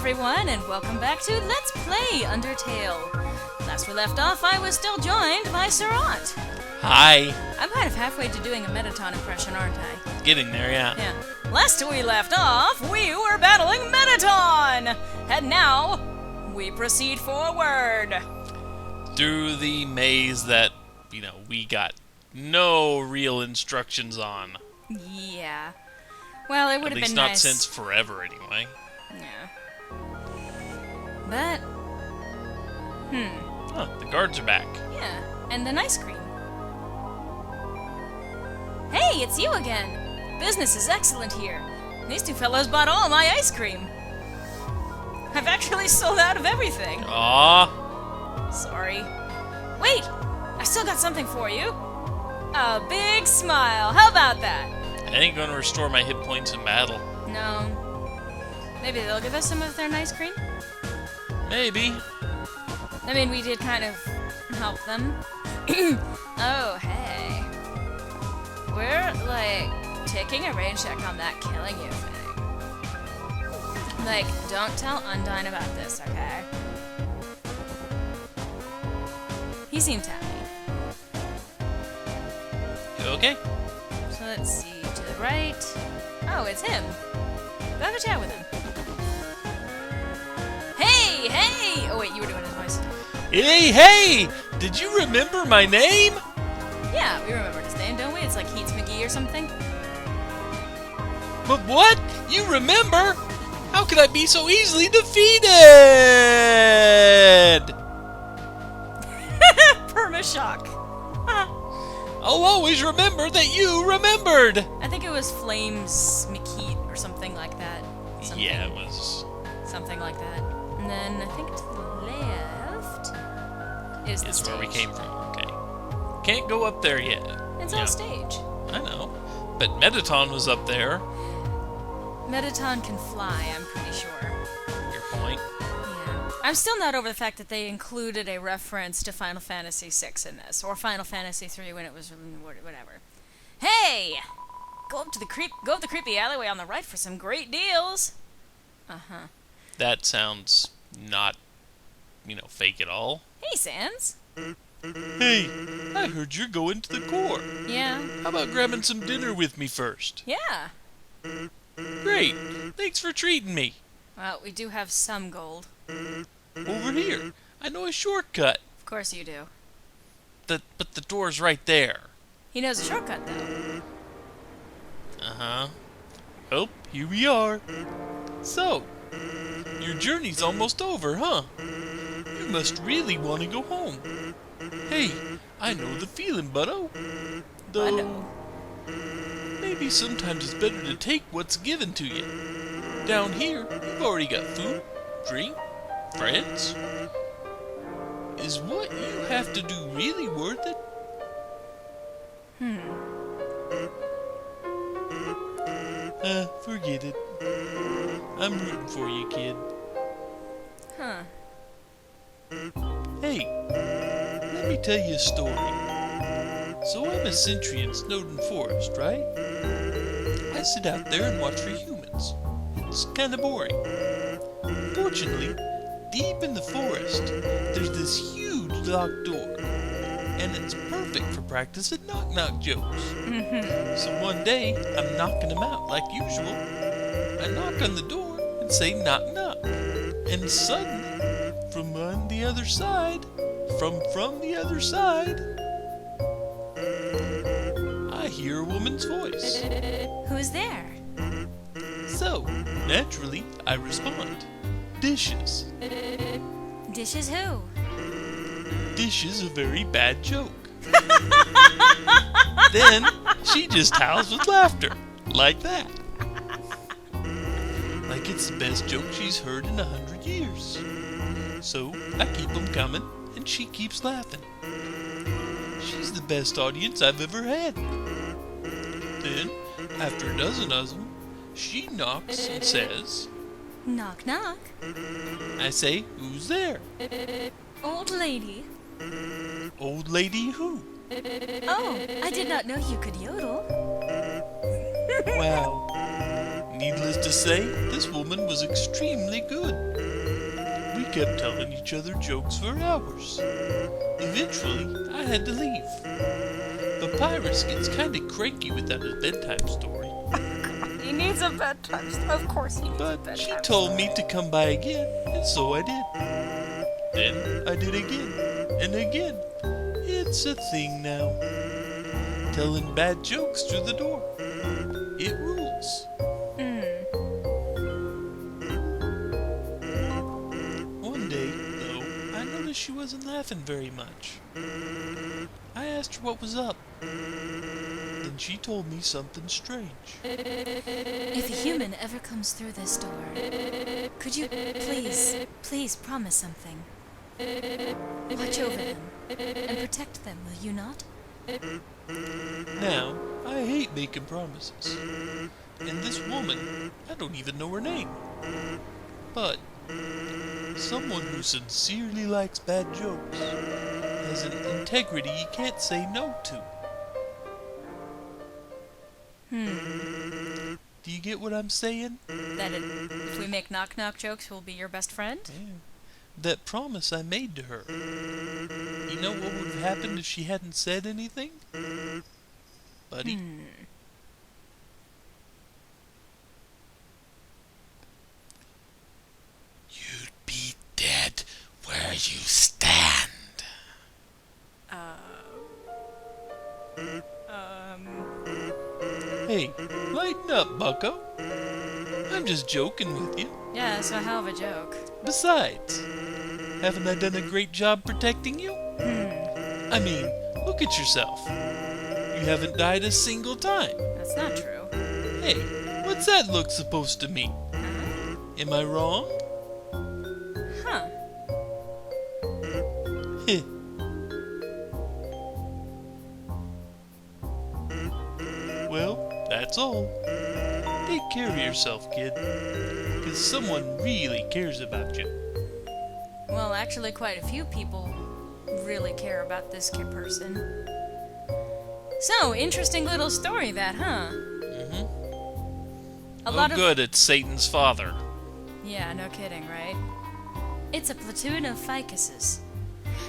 everyone, and welcome back to Let's Play Undertale. Last we left off, I was still joined by Surat. Hi. I'm kind of halfway to doing a Mettaton impression, aren't I? Getting there, yeah. Yeah. Last we left off, we were battling Mettaton! And now, we proceed forward. Through the maze that, we got no real instructions on. Yeah. Well, it would have been nice. At least not since forever, anyway. Yeah. But... Huh, the guards are back. Yeah, and an ice cream. Hey, it's you again! Business is excellent here. These two fellows bought all my ice cream. I've actually sold out of everything. Aww. Sorry. Wait! I still got something for you. A big smile. How about that? I ain't gonna restore my hit points in battle. No. Maybe they'll give us some of their ice cream? Maybe. I mean, we did kind of help them. Oh, hey. We're, taking a range check on that killing you thing. Don't tell Undyne about this, okay? He seemed happy. You okay? So let's see, to the right. Oh, it's him. Go have a chat with him. Hey, hey! Oh wait, you were doing his voice. Hey! Did you remember my name? Yeah, we remember his name, don't we? It's like Heats McGee or something. But what? You remember? How could I be so easily defeated? Permashock. I'll always remember that you remembered. I think it was Flames McKeet or something like that. Yeah, it was. Something like that. And then I think to the left is the stage. Where we came from. Okay. Can't go up there yet. It's on stage. I know. But Mettaton was up there. Mettaton can fly, I'm pretty sure. Your point. Yeah. I'm still not over the fact that they included a reference to Final Fantasy VI in this, or Final Fantasy III when it was whatever. Hey! Go up the creepy alleyway on the right for some great deals. Uh-huh. That sounds not, fake at all. Hey, Sans. Hey, I heard you're going to the core. Yeah. How about grabbing some dinner with me first? Yeah. Great. Thanks for treating me. Well, we do have some gold. Over here. I know a shortcut. Of course you do. But the door's right there. He knows a shortcut, though. Uh-huh. Oh, here we are. So, your journey's almost over, huh? You must really want to go home. Hey, I know the feeling, buddo. Though, maybe sometimes it's better to take what's given to you. Down here, you've already got food, drink, friends. Is what you have to do really worth it? Forget it. I'm rooting for you, kid. Huh. Hey, let me tell you a story. So I'm a sentry in Snowden Forest, right? I sit out there and watch for humans. It's kinda boring. Fortunately, deep in the forest, there's this huge locked door. And it's perfect for practicing knock-knock jokes. So one day, I'm knocking them out like usual. I knock on the door and say knock-knock. And suddenly, from the other side, from the other side, I hear a woman's voice. Who's there? So, naturally, I respond. Dishes. Dishes who? Dishes a very bad joke. Then, she just howls with laughter. Like that. Like it's the best joke she's heard in 100 years. So, I keep them coming, and she keeps laughing. She's the best audience I've ever had. Then, after a dozen of them, she knocks and says, Knock, knock. I say, who's there? Old lady. Old lady who? Oh, I did not know you could yodel. Wow. Needless to say, this woman was extremely good. kept telling each other jokes for hours. Eventually, I had to leave. Papyrus gets kinda cranky without his bedtime story. He needs a bedtime story. Of course he needs a bedtime But she story. told me to come by again, and so I did. Then I did again, and again. It's a thing now. Telling bad jokes through the door. It rules. One day, though, I noticed she wasn't laughing very much. I asked her what was up. Then she told me something strange. If a human ever comes through this door, could you please promise something? Watch over them and protect them, will you not? Now, I hate making promises. And this woman, I don't even know her name. But, someone who sincerely likes bad jokes has an integrity you can't say no to. Do you get what I'm saying? That if we make knock-knock jokes, we'll be your best friend? Yeah. That promise I made to her. You know what would have happened if she hadn't said anything? Buddy? You'd be dead where you stand. Hey, lighten up, bucko. I'm just joking with you. Yeah, it's a hell of a joke. Besides, haven't I done a great job protecting you? I mean, look at yourself. You haven't died a single time. That's not true. Hey, what's that look supposed to mean? Am I wrong? Huh. Heh. Well, that's all. Take care of yourself, kid. Because someone really cares about you. Well, actually, quite a few people really care about this person. So, interesting little story that, huh? A lot of... good, it's Satan's father. Yeah, no kidding, right? It's a platoon of ficuses.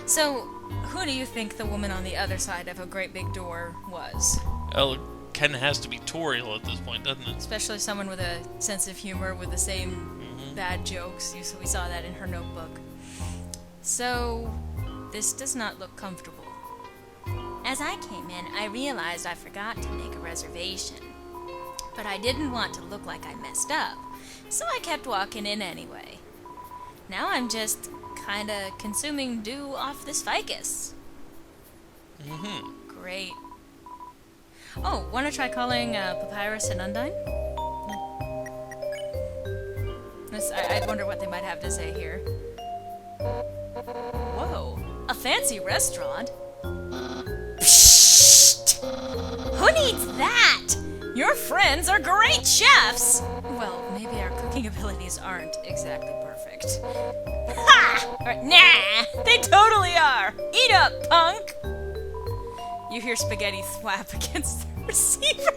So, who do you think the woman on the other side of a great big door was? Well, it kind of has to be Toriel at this point, doesn't it? Especially someone with a sense of humor with the same bad jokes. We saw that in her notebook. So, this does not look comfortable. As I came in, I realized I forgot to make a reservation. But I didn't want to look like I messed up, so I kept walking in anyway. Now I'm just kinda consuming dew off this ficus. Great. Oh, wanna try calling Papyrus and Undine? I wonder what they might have to say here. Whoa, a fancy restaurant? Psst! Who needs that? Your friends are great chefs! Well, maybe our cooking abilities aren't exactly perfect. Ha! Nah, they totally are! Eat up, punk! You hear spaghetti thwap against the receiver.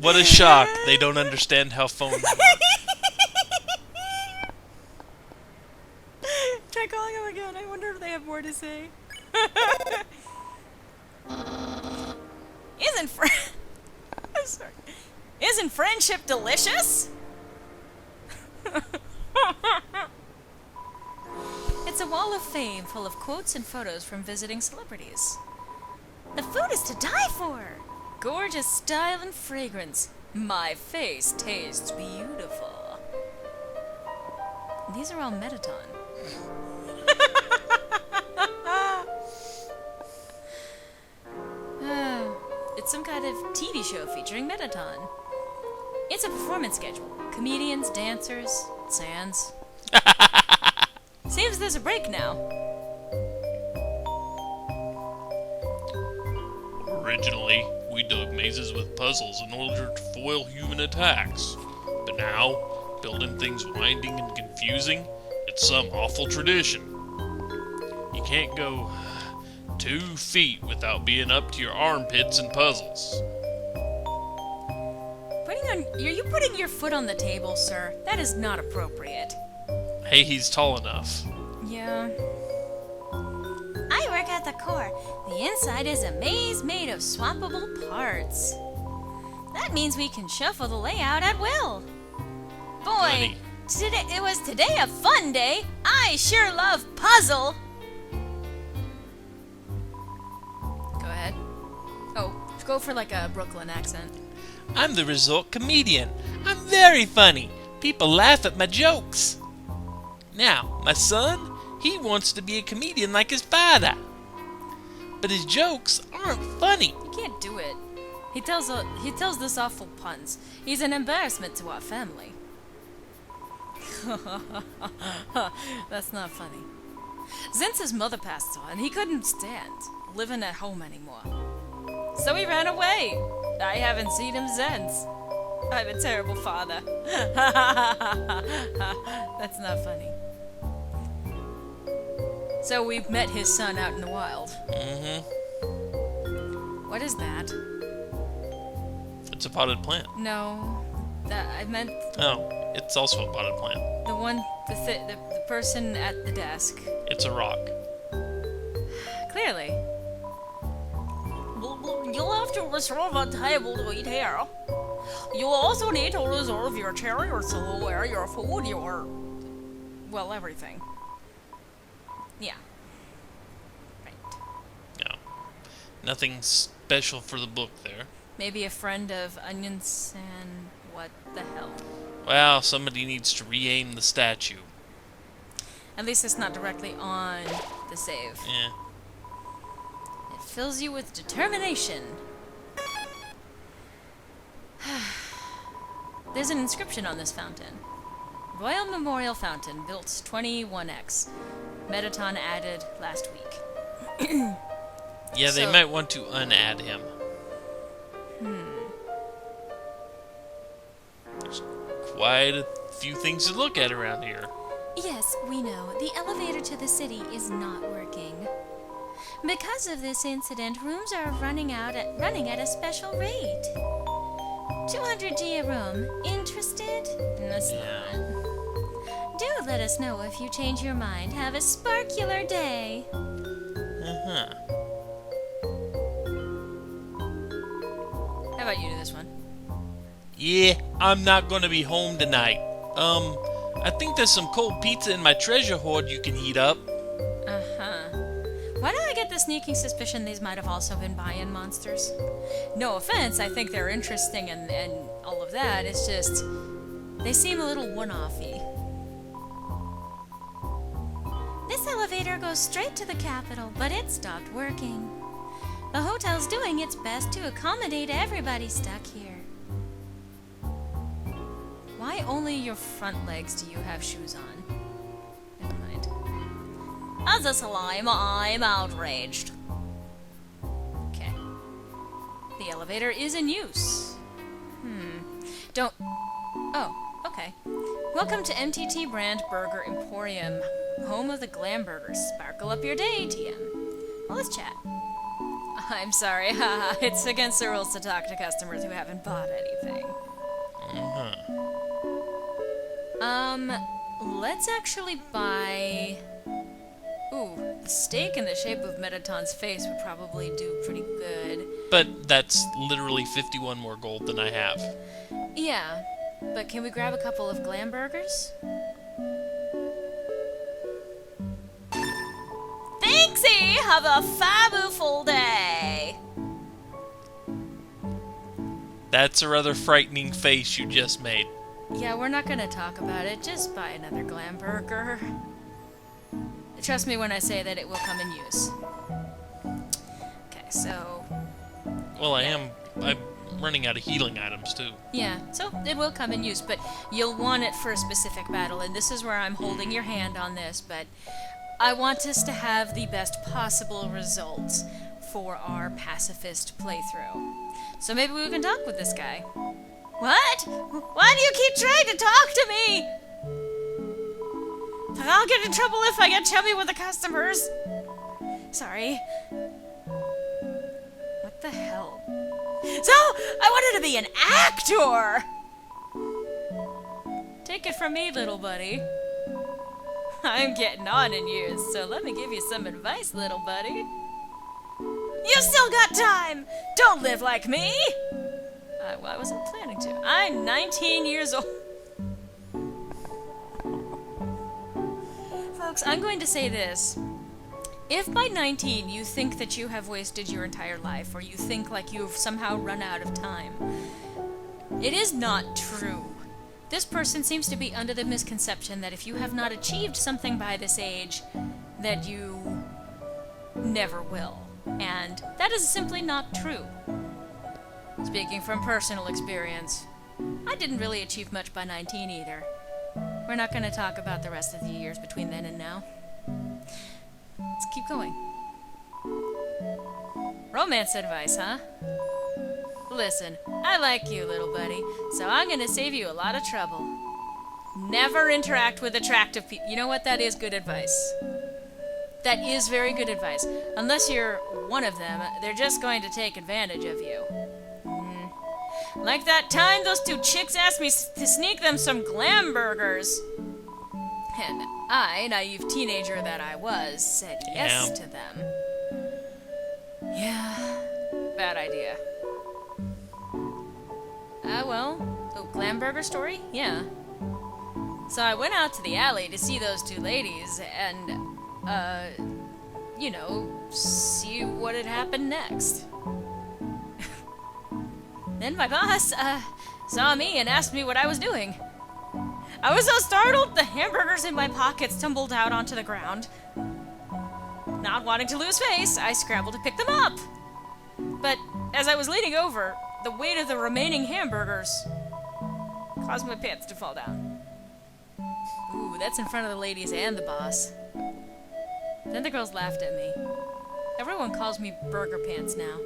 What a shock. They don't understand how phones work. Try calling them again. I wonder if they have more to say. I'm sorry. Isn't friendship delicious? It's a wall of fame full of quotes and photos from visiting celebrities. The food is to die for. Gorgeous style and fragrance. My face tastes beautiful. These are all Metaton. It's some kind of TV show featuring Metaton. It's a performance schedule. Comedians, dancers, Sans. Seems there's a break now. Originally, we dug mazes with puzzles in order to foil human attacks. But now, building things winding and confusing, it's some awful tradition. You can't go 2 feet without being up to your armpits in puzzles. you putting your foot on the table, sir? That is not appropriate. Hey, he's tall enough. Yeah. I work at the core. The inside is a maze made of swappable parts. That means we can shuffle the layout at will. Boy, it was today a fun day. I sure love puzzle. Go ahead. Oh, go for like a Brooklyn accent. I'm the resort comedian. I'm very funny. People laugh at my jokes. Now, my son, he wants to be a comedian like his father. But his jokes aren't funny. You can't do it. He tells this awful puns. He's an embarrassment to our family. That's not funny. Zentz's mother passed on. He couldn't stand living at home anymore. So he ran away. I haven't seen him since. I'm a terrible father. That's not funny. So we've met his son out in the wild. Mm-hmm. What is that? It's a potted plant. No, that I meant Oh, it's also a potted plant. the one, the person at the desk. It's a rock. Clearly. You'll have to reserve a table to eat here. You'll also need to reserve your chair, your silverware, your food, well, everything. Yeah. Right. No. Nothing special for the book there. Maybe a friend of Onions and what the hell. Well, somebody needs to re-aim the statue. At least it's not directly on the save. Yeah. It fills you with determination. There's an inscription on this fountain. Royal Memorial Fountain, built 21X. Metaton added last week. Yeah, they might want to unadd him. There's quite a few things to look at around here. Yes, we know. The elevator to the city is not working. Because of this incident, rooms are running at a special rate. 200G a room. Interested? That's Yeah. not. Do let us know if you change your mind. Have a sparkular day. Uh-huh. How about you do this one? Yeah, I'm not gonna be home tonight. I think there's some cold pizza in my treasure hoard you can heat up. Uh-huh. Why do I get the sneaking suspicion these might have also been buy-in monsters? No offense, I think they're interesting and all of that. It's just, they seem a little one-offy. This elevator goes straight to the Capitol, but it stopped working. The hotel's doing its best to accommodate everybody stuck here. Why only your front legs do you have shoes on? Never mind. As a slime, I'm outraged. Okay. The elevator is in use. Don't... Oh, okay. Welcome to MTT Brand Burger Emporium, home of the glam burgers. Sparkle up your day, TM. Well, let's chat. I'm sorry, haha. It's against the rules to talk to customers who haven't bought anything. Uh-huh. Let's actually buy... Ooh, the steak in the shape of Metaton's face would probably do pretty good. But that's literally 51 more gold than I have. Yeah, but can we grab a couple of glam burgers? Thanksy! Have a fabuful day! That's a rather frightening face you just made. Yeah, we're not gonna talk about it. Just buy another glam burger. Trust me when I say that it will come in use. Okay, so... Well, I'm running out of healing items, too. Yeah, so it will come in use, but you'll want it for a specific battle, and this is where I'm holding your hand on this, but I want us to have the best possible results for our pacifist playthrough. So maybe we can talk with this guy. What? Why do you keep trying to talk to me? I'll get in trouble if I get chummy with the customers. Sorry. What the hell? So, I wanted to be an actor! Take it from me, little buddy. I'm getting on in years, so let me give you some advice, little buddy. You still got time! Don't live like me! Well, I wasn't planning to. I'm 19 years old. Folks, I'm going to say this. If by 19 you think that you have wasted your entire life, or you think like you've somehow run out of time, it is not true. This person seems to be under the misconception that if you have not achieved something by this age, that you never will. And that is simply not true. Speaking from personal experience, I didn't really achieve much by 19 either. We're not going to talk about the rest of the years between then and now. Let's keep going. Romance advice, huh? Listen, I like you, little buddy, so I'm going to save you a lot of trouble. Never interact with attractive people. You know what? That is good advice. That is very good advice. Unless you're one of them, they're just going to take advantage of you. Like that time those two chicks asked me to sneak them some glam burgers. And I, naive teenager that I was, said yes to them. Yeah, bad idea. Oh, glam burger story? Yeah. So I went out to the alley to see those two ladies and, see what had happened next. Then my boss, saw me and asked me what I was doing. I was so startled, the hamburgers in my pockets tumbled out onto the ground. Not wanting to lose face, I scrambled to pick them up. But as I was leaning over, the weight of the remaining hamburgers caused my pants to fall down. Ooh, that's in front of the ladies and the boss. Then the girls laughed at me. Everyone calls me Burger Pants now.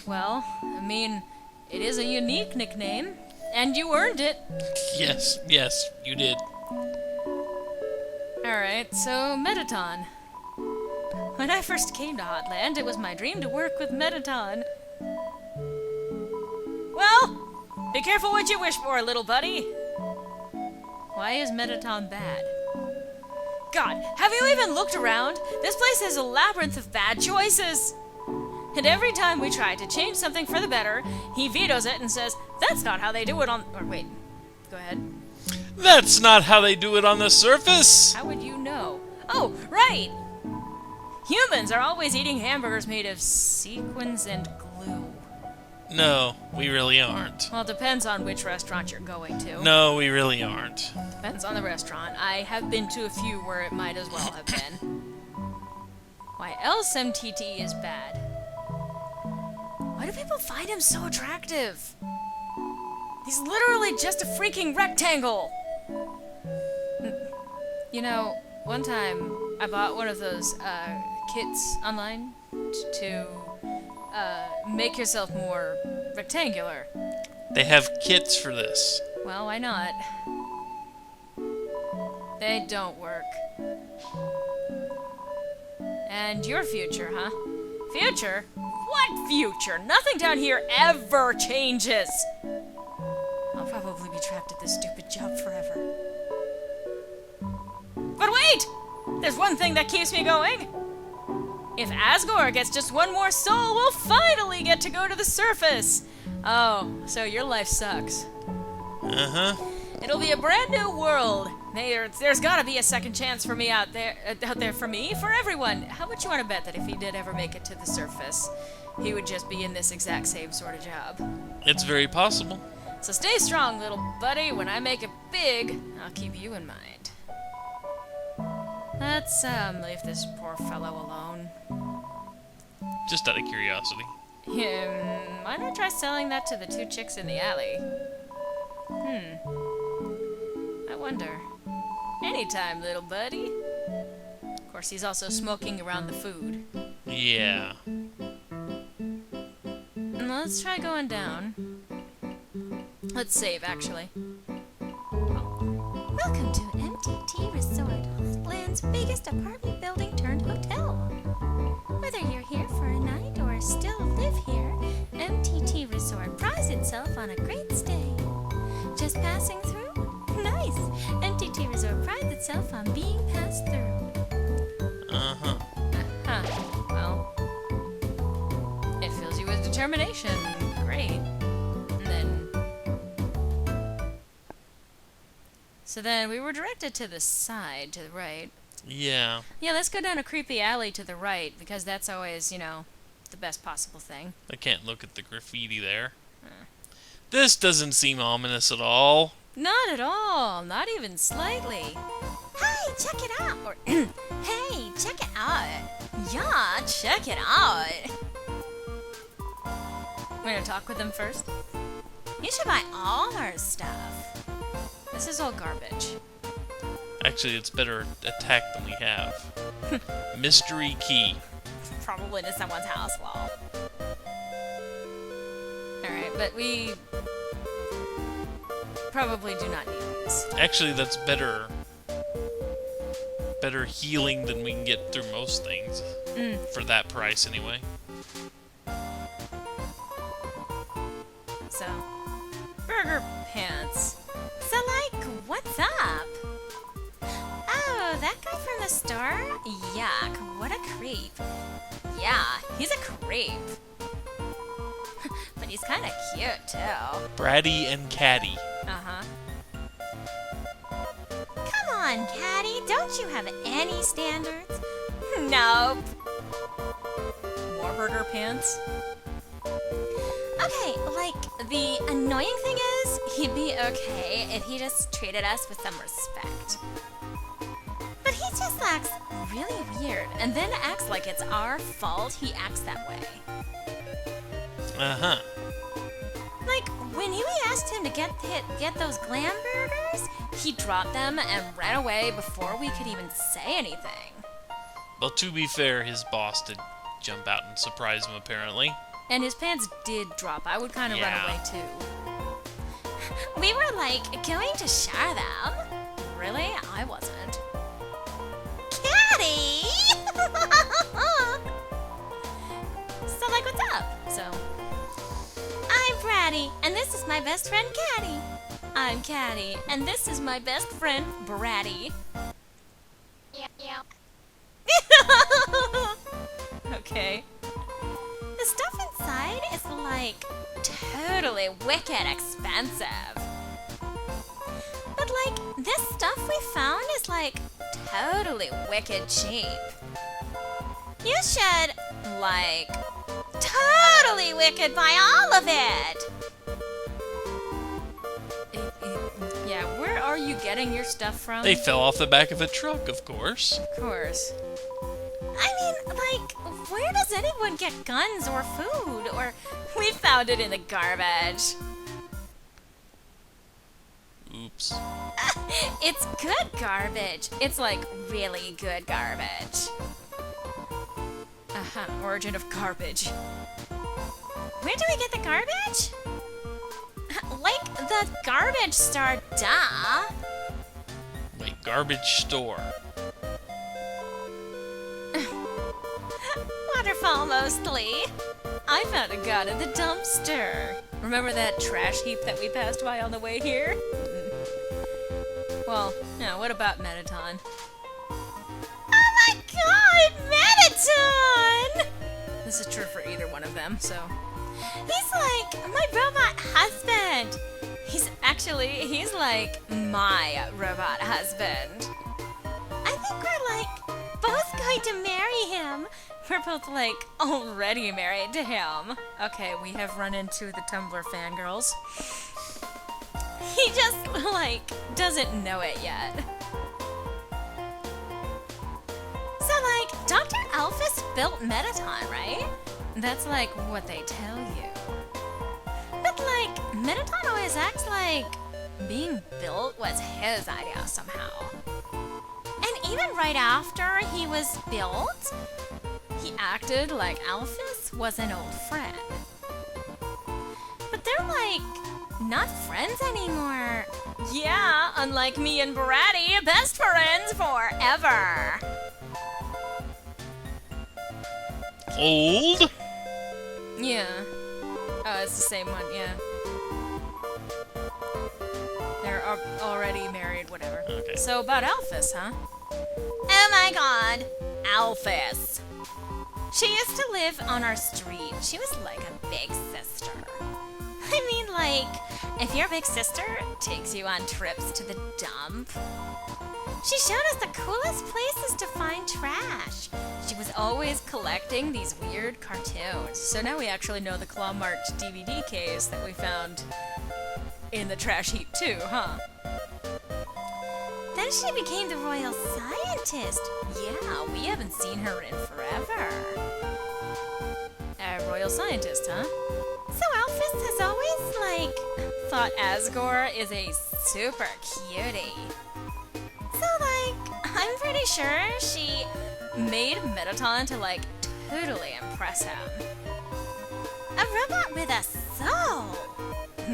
Well, I mean, it is a unique nickname, and you earned it. Yes, you did. Alright, so Metaton. When I first came to Hotland, it was my dream to work with Metaton. Well, be careful what you wish for, little buddy. Why is Metaton bad? God, have you even looked around? This place is a labyrinth of bad choices. And every time we try to change something for the better, he vetoes it and says, that's not how they do it on... Or wait, go ahead. That's not how they do it on the surface! How would you know? Oh, right! Humans are always eating hamburgers made of sequins and glue. No, we really aren't. Well, it depends on which restaurant you're going to. No, we really aren't. Depends on the restaurant. I have been to a few where it might as well have been. Why else MTT is bad? Why do people find him so attractive? He's literally just a freaking rectangle! You know, one time I bought one of those kits online to make yourself more rectangular. They have kits for this. Well, why not? They don't work. And your future, huh? Future? What future? Nothing down here ever changes! I'll probably be trapped at this stupid job forever. But wait! There's one thing that keeps me going! If Asgore gets just one more soul, we'll finally get to go to the surface! Oh, so your life sucks. Uh-huh. It'll be a brand new world. There's gotta be a second chance for me out there for me, for everyone. How much you want to bet that if he did ever make it to the surface, he would just be in this exact same sort of job? It's very possible. So stay strong, little buddy. When I make it big, I'll keep you in mind. Let's, leave this poor fellow alone. Just out of curiosity. Why not try selling that to the two chicks in the alley? I wonder. Anytime, little buddy. Of course, he's also smoking around the food. Yeah. Let's try going down. Let's save, actually. Welcome to MTT Resort, Hotland's biggest apartment building turned hotel. Whether you're here for a night or still live here, MTT Resort prides itself on a great stay. Just passing through? No. itself on being passed through. Uh-huh. Huh. Well, it fills you with determination. Great. And then... So then we were directed to the side, to the right. Yeah. Yeah, let's go down a creepy alley to the right, because that's always, you know, the best possible thing. I can't look at the graffiti there. This doesn't seem ominous at all. Not at all. Not even slightly. Hey, check it out! Or, hey, check it out! Yeah, check it out! We're gonna talk with them first. You should buy all our stuff. This is all garbage. Actually, it's better attack than we have. Mystery key. Probably to someone's house wall. Alright, but we probably do not need these. Actually, that's better healing than we can get through most things. For that price, anyway. So, burger pants. So, like, what's up? Oh, that guy from the store? Yuck, what a creep. Yeah, he's a creep. But he's kind of cute, too. Bratty and Catty. Uh-huh. Come on, Caddy, don't you have any standards? Nope. More burger pants. Okay, like, the annoying thing is, he'd be okay if he just treated us with some respect. But he just acts really weird, and then acts like it's our fault he acts that way. Uh-huh. Like, when we asked him to get those glam burgers, He dropped them and ran away before we could even say anything. Well, to be fair, his boss did jump out and surprise him, apparently. And his pants did drop. I would kind of Yeah. run away too. we were like going to share them. Really? I wasn't. Caddy! So, like, what's up? So, I'm Bratty, and this is my best friend Caddy. I'm Caddy, and this is my best friend, Bratty. Okay. The stuff inside is like totally wicked expensive. But like this stuff we found is like totally wicked cheap. You should like totally wicked buy all of it. Yeah, where are you getting your stuff from? They fell off the back of a truck, of course. Of course. I mean, like, where does anyone get guns or food? Or We found it in the garbage. Oops. it's good garbage. It's like really good garbage. Uh-huh, origin of garbage. Where do we get the garbage? Like the garbage store, duh. Wait, garbage store. Waterfall mostly. I found a gun in the dumpster. Remember that trash heap that we passed by on the way here? Well, yeah, what about Metaton? Oh my god, Metaton! This is true for either one of them, so... He's like my robot husband. He's like my robot husband. I think we're like both going to marry him. We're both like already married to him. Okay, we have run into the Tumblr fangirls. He just like doesn't know it yet. So like Dr. Alphys built Metaton, right? That's like what they tell you. But like Metaton always acts like being built was his idea somehow. And even right after he was built, He acted like Alphys was an old friend. but they're like not friends anymore. Yeah, unlike me and Bratty, best friends forever. Old? Yeah. Oh, it's the same one, yeah. There already married, whatever. Okay. So about Alphys, huh? Oh my god, Alphys. She used to live on our street. She was like a big sister. I mean, like, if your big sister takes you on trips to the dump. She showed us the coolest places to find trash. She was always collecting these weird cartoons. So now we actually know the claw-marked DVD case that we found in the trash heap too, huh? Then she became the royal scientist. Yeah, we haven't seen her in forever. A royal scientist, huh? So Alphys has always, Thought Asgore is a super cutie. So, I'm pretty sure she made Mettaton to, totally impress him. a robot with a soul.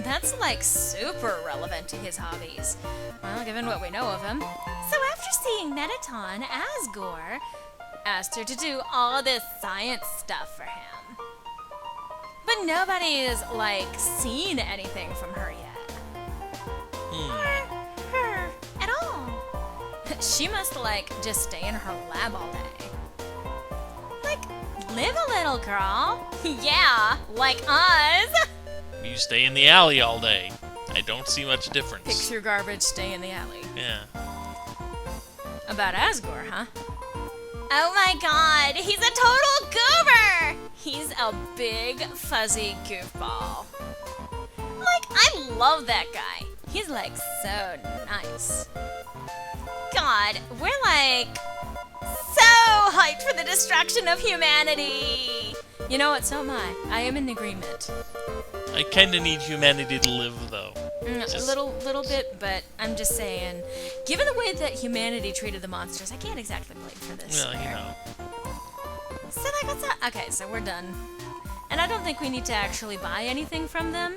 That's, super relevant to his hobbies. Well, given what we know of him. So after seeing Mettaton, Asgore Asked her to do all this science stuff for him. But nobody's, seen anything from her yet. or her at all. She must, just stay in her lab all day. Live a little, girl. Yeah, like us. You stay in the alley all day. I don't see much Pick difference. through garbage, stay in the alley. Yeah. About Asgore, huh? Oh my god, he's a total goober! He's a big, fuzzy goofball. I love that guy. He's, so nice. God, we're, so hyped for the destruction of humanity! You know what, so am I. I am in agreement. I kinda need humanity to live, though. A Just- little bit, but I'm just saying, given the way that humanity treated the monsters, I can't exactly blame for this. Well, you know. So what's that? Okay, so we're done. And I don't think we need to actually buy anything from them,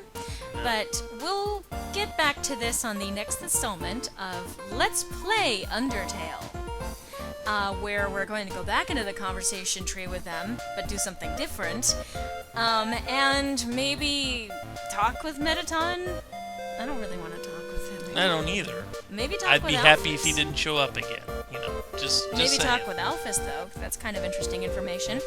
but we'll get back to this on the next installment of Let's Play Undertale, where we're going to go back into the conversation tree with them, but do something different, and maybe talk with Mettaton. I don't really want to talk with him. I don't either. Maybe talk I'd with be happy if he Alphys. didn't show up again. You know, just Maybe saying. talk with Alphys, though. 'Cause that's kind of interesting information.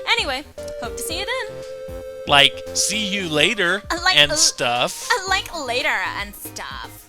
Anyway, hope to see you then. See you later Like, and stuff. Later and stuff.